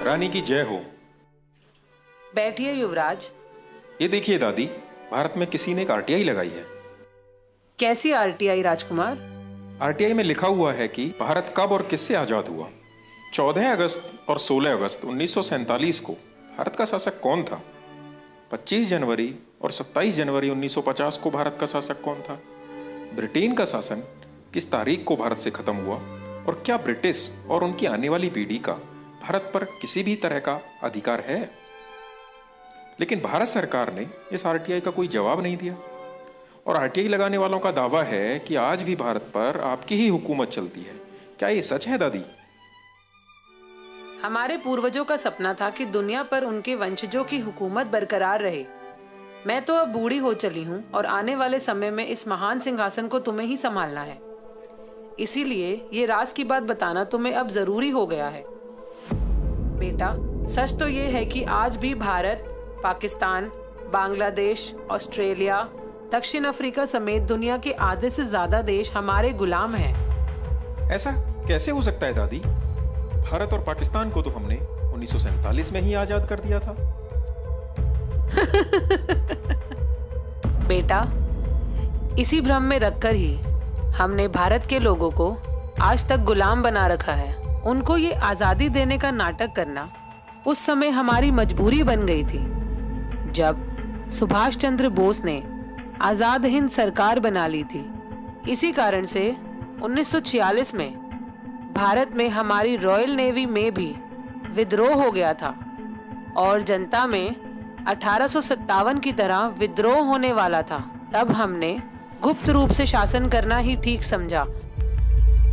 रानी की जय हो। बैठिए युवराज। ये देखिए दादी, भारत में किसी ने एक आरटीआई लगाई है। कैसी आरटीआई राजकुमार? आरटीआई में लिखा हुआ है कि भारत कब और किससे आजाद हुआ। 14 अगस्त और 16 अगस्त 1947 को भारत का शासक कौन था? 25 जनवरी और 27 जनवरी 1950 को भारत का शासक कौन था? ब्रिटेन का शासन किस तारीख को भारत से खत्म हुआ? और क्या ब्रिटिश और उनकी आने वाली पीढ़ी का भारत पर किसी भी तरह का अधिकार है? लेकिन भारत सरकार ने इस आरटीआई का कोई जवाब नहीं दिया और आरटीआई लगाने वालों का दावा है कि आज भी भारत पर आपकी ही हुकूमत चलती है। क्या ये सच है दादी? हमारे पूर्वजों का सपना था कि दुनिया पर उनके वंशजों की हुकूमत बरकरार रहे। मैं तो अब बूढ़ी हो चली हूँ और आने वाले समय में इस महान सिंहासन को तुम्हें ही संभालना है। इसीलिए ये राज की बात बताना तुम्हें अब जरूरी हो गया है। बेटा, सच तो ये है कि आज भी भारत, पाकिस्तान, बांग्लादेश, ऑस्ट्रेलिया, दक्षिण अफ्रीका समेत दुनिया के आधे से ज्यादा देश हमारे गुलाम हैं। ऐसा कैसे हो सकता है दादी? भारत और पाकिस्तान को तो हमने 1947 में ही आजाद कर दिया था। बेटा, इसी भ्रम में रखकर ही हमने भारत के लोगों को आज तक गुलाम बना रखा है। उनको ये आजादी देने का नाटक करना उस समय हमारी मजबूरी बन गई थी, जब सुभाष चंद्र बोस ने आजाद हिंद सरकार बना ली थी। इसी कारण से 1946 में भारत में हमारी रॉयल नेवी में भी विद्रोह हो गया था और जनता में 1857 की तरह विद्रोह होने वाला था। तब हमने गुप्त रूप से शासन करना ही ठीक समझा।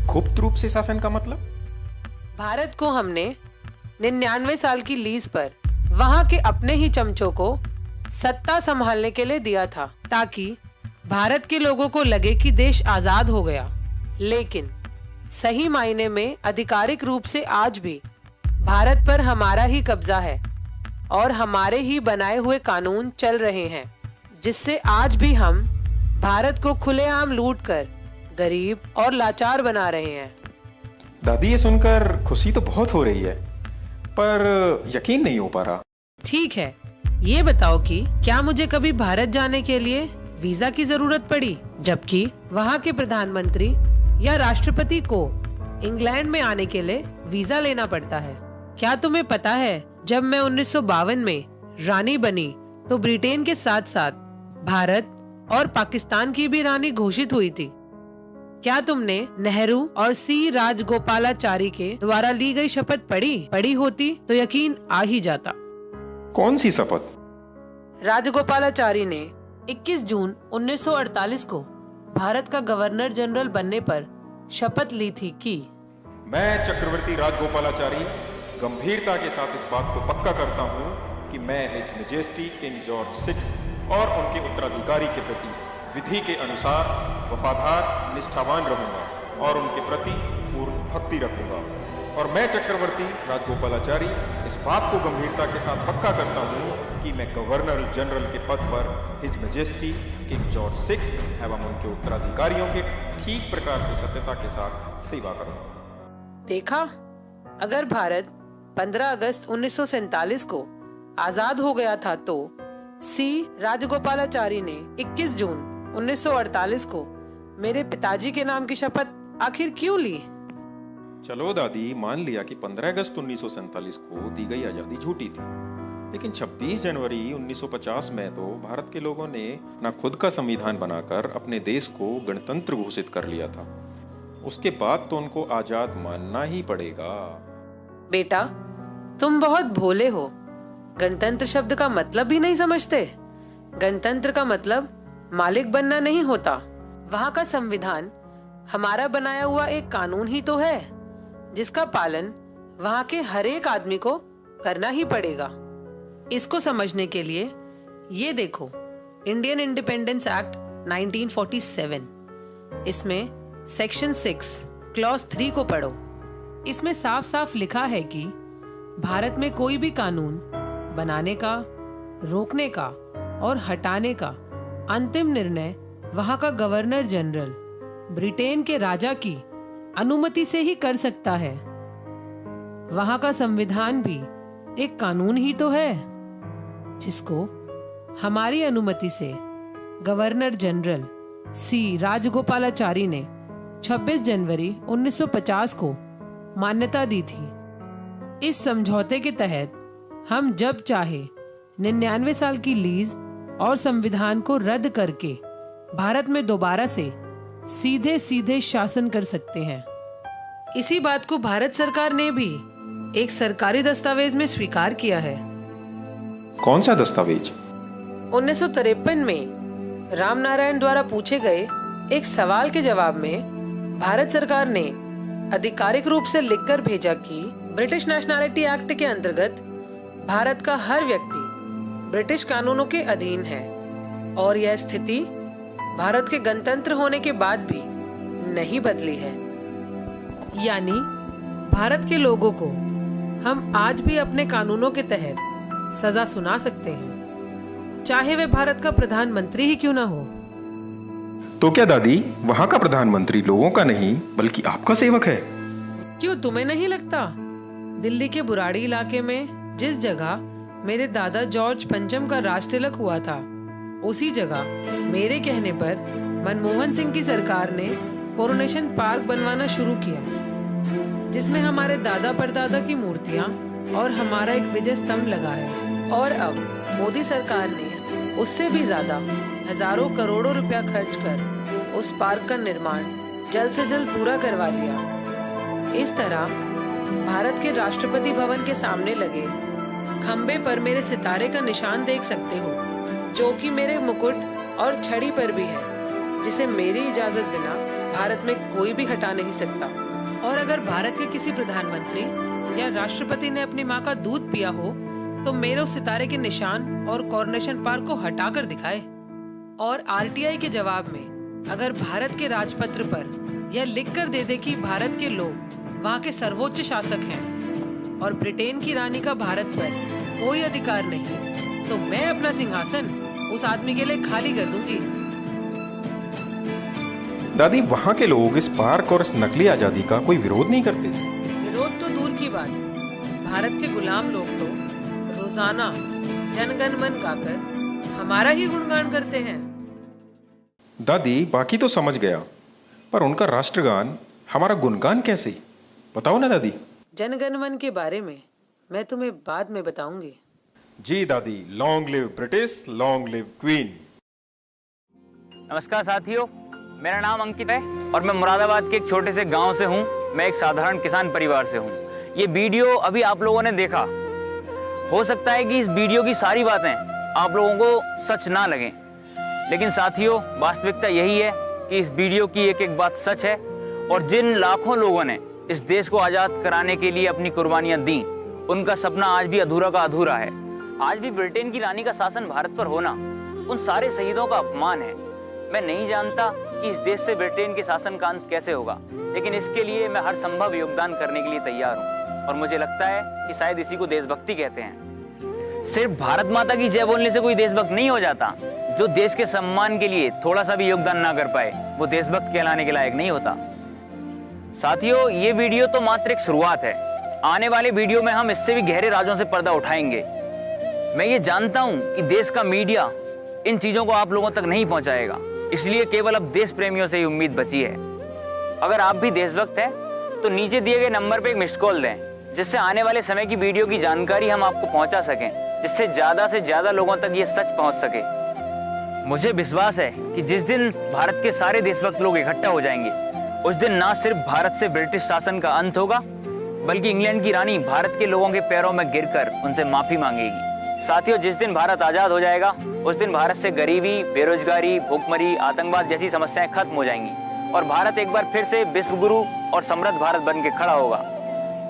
गुप्त रूप से शासन का मतलब? भारत को हमने 99 साल की लीज पर वहां के अपने ही चमचों को सत्ता संभालने के लिए दिया था, ताकि भारत के लोगों को लगे कि देश आजाद हो गया। लेकिन सही मायने में आधिकारिक रूप से आज भी भारत पर हमारा ही कब्जा है और हमारे ही बनाए हुए कानून चल रहे हैं, जिससे आज भी हम भारत को खुलेआम लूटकर गरीब और लाचार बना रहे हैं। दादी, ये सुनकर खुशी तो बहुत हो रही है, पर यकीन नहीं हो पा रहा। ठीक है, ये बताओ कि क्या मुझे कभी भारत जाने के लिए वीजा की जरूरत पड़ी, जबकि वहाँ के प्रधानमंत्री या राष्ट्रपति को इंग्लैंड में आने के लिए वीजा लेना पड़ता है? क्या तुम्हें पता है, जब मैं 1952 में रानी बनी तो ब्रिटेन के साथ साथ भारत और पाकिस्तान की भी रानी घोषित हुई थी। क्या तुमने नेहरू और सी राजगोपालाचारी के द्वारा ली गई शपथ पढ़ी होती तो यकीन आ ही जाता। कौन सी शपथ? राजगोपालाचारी ने 21 जून 1948 को भारत का गवर्नर जनरल बनने पर शपथ ली थी कि मैं चक्रवर्ती राजगोपालाचारी गंभीरता के साथ इस बात को पक्का करता हूँ कि मैं हिज मैजेस्टी किंग जॉर्ज 6 और उनके उत्तराधिकारी के प्रति विधि के अनुसार वफादार, निष्ठावान रहूंगा और उनके प्रति पूर्ण भक्ति रखूंगा। और मैं चक्रवर्ती राजगोपालाचारी इस बात को गंभीरता के साथ पक्का करता हूँ कि मैं गवर्नर जनरल के पद पर हिज मैजेस्टी किंग जॉर्ज 6 एवं उनके उत्तराधिकारियों के ठीक प्रकार से सत्यता के साथ सेवा करूंगा। देखा, अगर भारत 15 अगस्त 1947 को आजाद हो गया था तो सी राजगोपालाचारी ने 21 जून 1948 को मेरे पिताजी के नाम की शपथ आखिर क्यों ली? चलो दादी, मान लिया कि 15 अगस्त 1947 को दी गई आजादी झूठी थी, लेकिन 26 जनवरी 1950 में तो भारत के लोगों ने अपना खुद का संविधान बनाकर अपने देश को गणतंत्र घोषित कर लिया था। उसके बाद तो उनको आजाद मानना ही पड़ेगा। बेटा, तुम बहुत भोले हो। गणतंत्र शब्द का मतलब भी नहीं समझते। गणतंत्र का मतलब मालिक बनना नहीं होता। वहाँ का संविधान हमारा बनाया हुआ एक कानून ही तो है, जिसका पालन वहाँ के हर एक आदमी को करना ही पड़ेगा। इसको समझने के लिए ये देखो, इंडियन इंडिपेंडेंस एक्ट 1947, इसमें सेक्शन 6 क्लॉज 3 को पढ़ो। इसमें साफ साफ लिखा है कि भारत में कोई भी कानून बनाने का, रोकने का और हटाने का अंतिम निर्णय वहाँ का गवर्नर जनरल ब्रिटेन के राजा की अनुमति से ही कर सकता है। वहाँ का संविधान भी एक कानून ही तो है जिसको हमारी अनुमति से गवर्नर जनरल सी राजगोपालाचारी ने 26 जनवरी 1950 को मान्यता दी थी। इस समझौते के तहत हम जब चाहे 99 साल की लीज और संविधान को रद्द करके भारत में दोबारा से सीधे सीधे शासन कर सकते हैं। इसी बात को भारत सरकार ने भी एक सरकारी दस्तावेज में स्वीकार किया है। कौन सा दस्तावेज? 1953 में रामनारायण द्वारा पूछे गए एक सवाल के जवाब में भारत सरकार ने आधिकारिक रूप से लिखकर भेजा कि ब्रिटिश नेशनैलिटी एक्ट के अंतर्गत भारत का हर व्यक्ति ब्रिटिश कानूनों के अधीन है और यह स्थिति भारत के गणतंत्र होने के बाद भी नहीं बदली है। यानी भारत के लोगों को हम आज भी अपने कानूनों के तहत सजा सुना सकते हैं, चाहे वे भारत का प्रधानमंत्री ही क्यों ना हो। तो क्या दादी, वहाँ का प्रधानमंत्री लोगों का नहीं बल्कि आपका सेवक है? क्यों, तुम्हें नहीं लगता? दिल्ली के बुराड़ी इलाके में जिस जगह मेरे दादा जॉर्ज पंचम का राज तिलक हुआ था, उसी जगह मेरे कहने पर मनमोहन सिंह की सरकार ने कोरोनेशन पार्क बनवाना शुरू किया, जिसमें हमारे दादा परदादा की मूर्तियां और हमारा एक विजय स्तंभ लगा है। और अब मोदी सरकार ने उससे भी ज्यादा हजारों करोड़ों रुपया खर्च कर उस पार्क का निर्माण जल्द से जल्द पूरा करवा दिया। इस तरह भारत के राष्ट्रपति भवन के सामने लगे खंबे पर मेरे सितारे का निशान देख सकते हो, जो कि मेरे मुकुट और छड़ी पर भी है, जिसे मेरी इजाजत बिना भारत में कोई भी हटा नहीं सकता। और अगर भारत के किसी प्रधानमंत्री या राष्ट्रपति ने अपनी माँ का दूध पिया हो तो मेरे उस सितारे के निशान और कोरोनेशन पार्क को हटाकर दिखाए। और आरटीआई के जवाब में अगर भारत के राजपत्र पर यह लिख कर दे दे कि भारत के लोग वहाँ के सर्वोच्च शासक हैं और ब्रिटेन की रानी का भारत पर कोई अधिकार नहीं, तो मैं अपना सिंहासन उस आदमी के लिए खाली कर दूंगी। दादी, वहाँ के लोग इस पार्क और इस नकली आजादी का कोई विरोध नहीं करते? विरोध तो दूर की बात, भारत के गुलाम लोग तो रोजाना जनगण मन गाकर हमारा ही गुणगान करते हैं। दादी, बाकी तो समझ गया, पर उनका राष्ट्रगान हमारा गुणगान कैसे? बताओ ना दादी। जनगण मन के बारे में मैं तुम्हें बाद में बताऊंगी। जी दादी, long live British, long live queen. नमस्कार साथियों, मेरा नाम अंकित है और मैं मुरादाबाद के एक छोटे से गांव से हूं। मैं एक साधारण किसान परिवार से हूं। ये वीडियो अभी आप लोगों ने देखा, हो सकता है कि इस वीडियो की सारी बातें आप लोगों को सच ना लगें, लेकिन साथियों वास्तविकता यही है कि इस वीडियो की एक एक बात सच है। और जिन लाखों लोगों ने इस देश को आज़ाद कराने के लिए अपनी कुर्बानियां दी, उनका सपना आज भी अधूरा का अधूरा है। आज भी ब्रिटेन की रानी का शासन भारत पर होना उन सारे शहीदों का अपमान है। मैं नहीं जानता कि इस देश से ब्रिटेन के शासन का अंत कैसे होगा, लेकिन इसके लिए मैं हर संभव योगदान करने के लिए तैयार हूँ। और मुझे लगता है कि शायद इसी को देशभक्ति कहते हैं। सिर्फ भारत माता की जय बोलने से कोई देशभक्त नहीं हो जाता। जो देश के सम्मान के लिए थोड़ा सा भी योगदान ना कर पाए, वो देशभक्त कहलाने के लायक नहीं होता। साथियों, ये वीडियो तो मात्र एक शुरुआत है। आने वाले वीडियो में हम इससे भी गहरे राजों से पर्दा उठाएंगे। मैं ये जानता हूँ कि देश का मीडिया इन चीजों को आप लोगों तक नहीं पहुंचाएगा, इसलिए केवल अब देश प्रेमियों से ही उम्मीद बची है। अगर आप भी देशभक्त हैं तो नीचे दिए गए नंबर पर एक मिस्ड कॉल दें, जिससे आने वाले समय की वीडियो की जानकारी हम आपको पहुंचा सकें, जिससे ज्यादा लोगों तक ये सच पहुंच सके। मुझे विश्वास है कि जिस दिन भारत के सारे देशभक्त लोग इकट्ठा हो जाएंगे, उस दिन ना सिर्फ भारत से ब्रिटिश शासन का अंत होगा, बल्कि इंग्लैंड की रानी भारत के लोगों के पैरों में गिरकर उनसे माफी मांगेगी। साथियों, जिस दिन भारत आजाद हो जाएगा, उस दिन भारत से गरीबी, बेरोजगारी, भूखमरी, आतंकवाद जैसी समस्याएं खत्म हो जाएंगी और भारत एक बार फिर से विश्व गुरु और समृद्ध भारत बन के खड़ा होगा।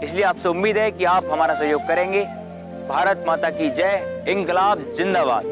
इसलिए आपसे उम्मीद है कि आप हमारा सहयोग करेंगे। भारत माता की जय, इंकलाब जिंदाबाद।